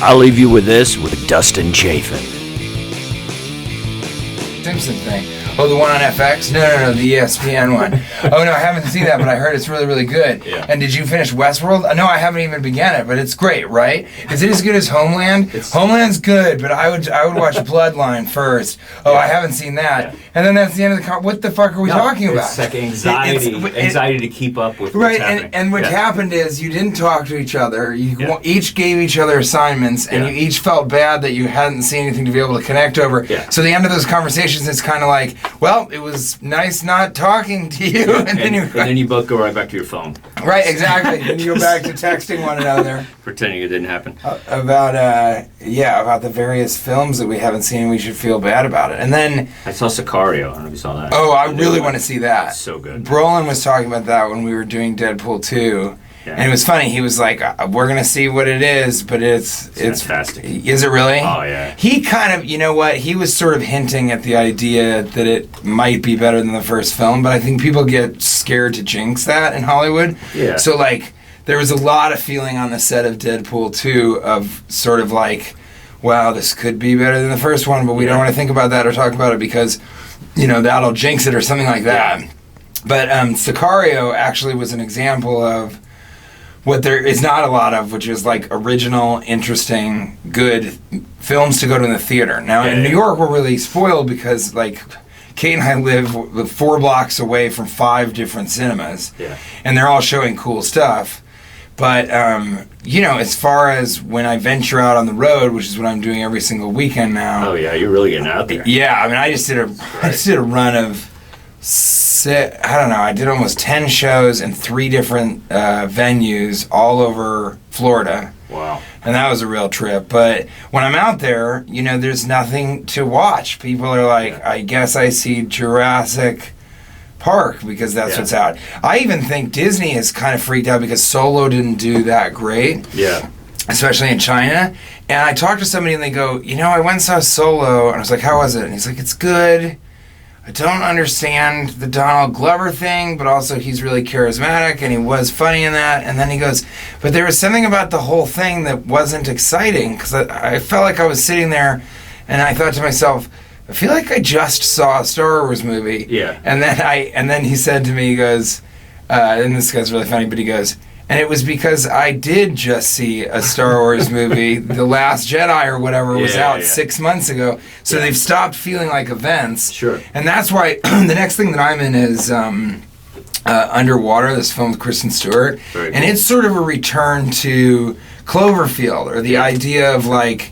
I'll leave you with this with Dustin Chafin. Simpson thing. Oh, the one on FX? No, the ESPN one. Oh, no, I haven't seen that, but I heard it's really, really good. Yeah. And did you finish Westworld? No, I haven't even begun it, but it's great, right? Is it as good as Homeland? Homeland's good, but I would watch Bloodline first. Oh, I haven't seen that. Yeah. And then that's the end of the what the fuck are we talking about? It's like anxiety to keep up with what's happening. And what happened is you didn't talk to each other. You each gave each other assignments, and you each felt bad that you hadn't seen anything to be able to connect over. Yeah. So the end of those conversations is kind of like, well, it was nice not talking to you, and then you both go right back to your phone. Right, exactly. Then you go back to texting one another Pretending it didn't happen. about the various films that we haven't seen. We should feel bad about it. And then I saw Sicario. I don't know if you saw that. oh, I really want to see that. It's so good. Brolin was talking about that when we were doing Deadpool 2. Yeah. And it was funny. He was like, "We're gonna see what it is, but it's fantastic. Is it really? Oh yeah. He kind of, you know what? He was sort of hinting at the idea that it might be better than the first film, but I think people get scared to jinx that in Hollywood. Yeah. So like, there was a lot of feeling on the set of Deadpool 2 of sort of like, wow, this could be better than the first one, but we don't want to think about that or talk about it because, that'll jinx it or something like that. Yeah. But Sicario actually was an example of what there is not a lot of, which is like original, interesting, good films to go to in the theater. Now in New York, we're really spoiled because like Kate and I live 4 blocks away from 5 different cinemas, and they're all showing cool stuff. But as far as when I venture out on the road, which is what I'm doing every single weekend now. Oh yeah, you're really getting out there. Yeah, I mean, I just did a run of. I did almost 10 shows in 3 different venues all over Florida. Wow. And that was a real trip. But when I'm out there, there's nothing to watch. People are like, I guess I see Jurassic Park because that's what's out. I even think Disney is kind of freaked out because Solo didn't do that great. Yeah. Especially in China. And I talked to somebody and they go, I went and saw Solo. And I was like, how was it? And he's like, it's good. I don't understand the Donald Glover thing, but also he's really charismatic and he was funny in that. And then he goes, but there was something about the whole thing that wasn't exciting because I felt like I was sitting there and I thought to myself, I feel like I just saw a Star Wars movie. Yeah. And then he said to me, he goes, and this guy's really funny, but he goes, and it was because I did just see a Star Wars movie, The Last Jedi or whatever, was out 6 months ago. So they've stopped feeling like events. Sure. And that's why the next thing that I'm in is Underwater, this film with Kristen Stewart. Very and cool. it's sort of a return to Cloverfield, or the idea of like,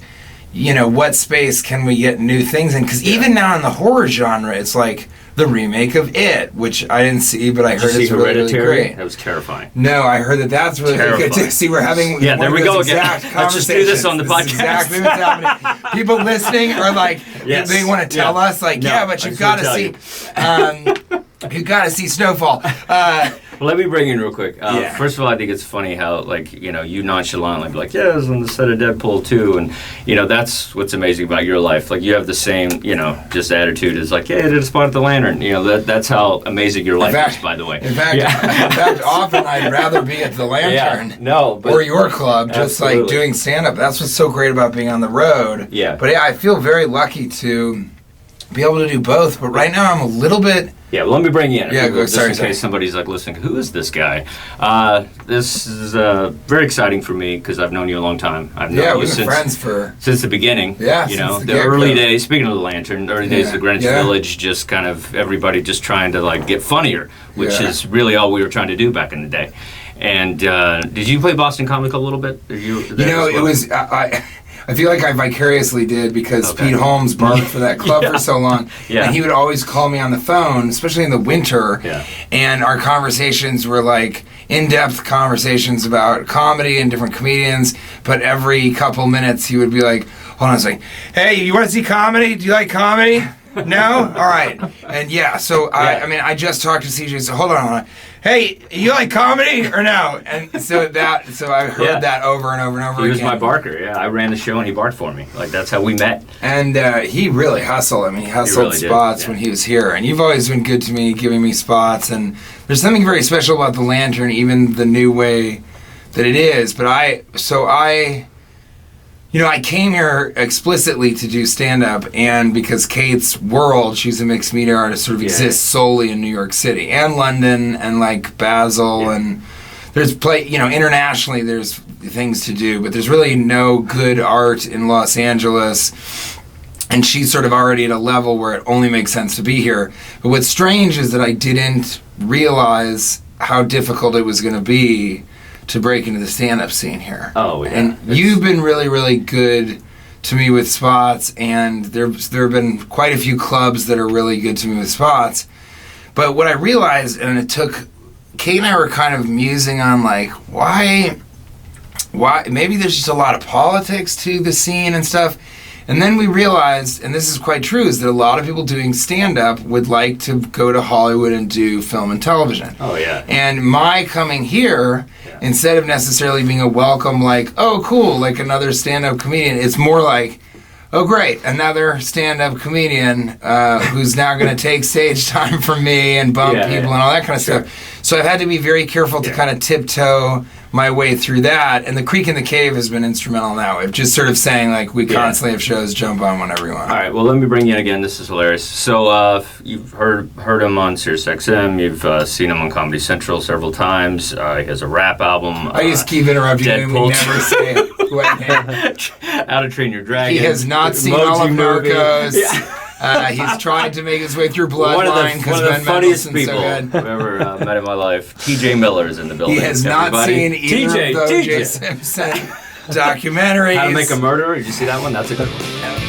what space can we get new things in? Because even now in the horror genre, it's like the remake of It, which I didn't see, but I heard it's really, really great. That was terrifying. No, I heard that's really good. See, we're having there we go again. Let's just do this on the podcast. Exactly what's happening. People listening are like, they want to tell us, like, but you've got to see, you've got to see Snowfall. Well, let me bring in real quick. First of all, I think it's funny how, you nonchalantly be like, I was on the set of Deadpool 2, and, that's what's amazing about your life. Like, you have the same, just attitude as like, I did a spot at the Lantern. That's how amazing your life is, by the way. In fact, often I'd rather be at the Lantern or your club, just like doing stand-up. That's what's so great about being on the road. Yeah. But I feel very lucky to be able to do both. But right now I'm a little bit... Yeah, well, let me bring you in. Yeah, sorry. In case somebody's listening, who is this guy? This is very exciting for me because I've known you a long time. I've known you we've been friends since the beginning. Yeah, since the early days. Speaking of the Lantern, early days of Greenwich Village, just kind of everybody just trying to get funnier, which is really all we were trying to do back in the day. And did you play Boston Comic Club a little bit? It was. I feel like I vicariously did because Pete Holmes barked for that club for so long. Yeah. And he would always call me on the phone, especially in the winter. Yeah. And our conversations were like in-depth conversations about comedy and different comedians. But every couple minutes he would be like, hold on a second. Hey, you want to see comedy? Do you like comedy? No? All right. And so I just talked to CJ, so hold on. Hey, you like comedy or no? And so I heard that over and over and over again. He was my barker, I ran the show and he barked for me. That's how we met. And he really hustled. I mean, he hustled spots when he was here. And you've always been good to me, giving me spots. And there's something very special about the Lantern, even the new way that it is. But I came here explicitly to do stand-up, and because Kate's world, she's a mixed media artist, sort of exists solely in New York City and London and like Basel, and there's internationally there's things to do, but there's really no good art in Los Angeles, and she's sort of already at a level where it only makes sense to be here. But what's strange is that I didn't realize how difficult it was going to be to break into the stand-up scene here. Oh, yeah. And you've been really, really good to me with spots, and there have been quite a few clubs that are really good to me with spots. But what I realized, and it took, Kate and I were kind of musing on, like, why, maybe there's just a lot of politics to the scene and stuff. And then we realized, and this is quite true, is that a lot of people doing stand-up would like to go to Hollywood and do film and television. Oh, yeah. And my coming here, instead of necessarily being a welcome, like, oh, cool, like another stand-up comedian, it's more like, oh, great, another stand-up comedian who's now going to take stage time from me and bump people and all that kind of stuff. So I've had to be very careful to kind of tiptoe my way through that, and the Creek in the Cave has been instrumental in that way, just sort of saying, like, we constantly have shows, jump on whenever you want. All right, well, let me bring you in again. This is hilarious. So you've heard him on SiriusXM. You've seen him on Comedy Central several times. He has a rap album. I just keep interrupting him. We never say it. How to Train Your Dragon. He has not seen all of Narcos. He's trying to make his way through Bloodline because one of the funniest Mendelsohn's people so good. I've ever met in my life. TJ Miller is in the building. He has not seen either of the O.J. Simpson documentaries. How to Make a Murderer. Did you see that one? That's a good one.